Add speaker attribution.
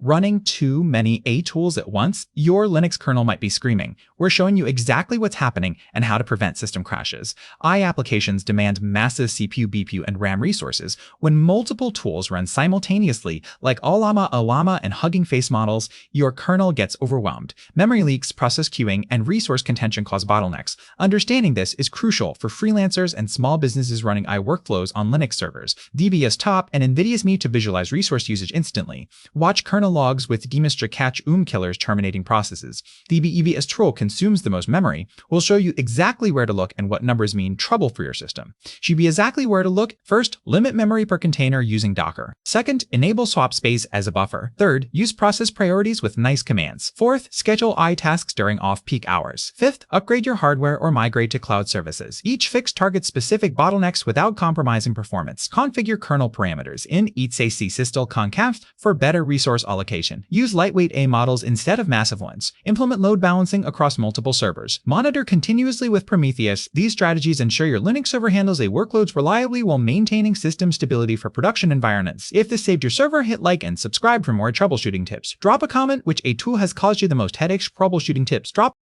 Speaker 1: running too many A tools at once, your Linux kernel might be screaming. We're showing you exactly what's happening and how to prevent system crashes. I applications demand massive CPU, BPU, and RAM resources. When multiple tools run simultaneously, like Allama, Alama, and Hugging Face models, your kernel gets overwhelmed. Memory leaks, process queuing, and resource contention cause bottlenecks. Understanding this is crucial for freelancers and small businesses running workflows on Linux servers. DBS Top and NVIDIA's Me to visualize resource usage instantly. Watch kernel logs with dmstra catch killers terminating processes. DBEVS Troll consumes the most memory. We'll show you exactly where to look and what numbers mean trouble for your system. Should be exactly where to look. First, limit memory per container using Docker. Second, enable swap space as a buffer. Third, use process priorities with nice commands. Fourth, schedule tasks during off-peak hours. Fifth, upgrade your hardware or migrate to cloud services. Each fix targets specific bottlenecks without compromising performance. Configure kernel parameters in itsc systel concath for better resource allocation. Use lightweight A models instead of massive ones. Implement load balancing across multiple servers. Monitor continuously with Prometheus. These strategies ensure your Linux server handles a workloads reliably while maintaining system stability for production environments. If this saved your server, hit like and subscribe for more troubleshooting tips. Drop a comment which a tool has caused you the most headaches. Troubleshooting tips. Drop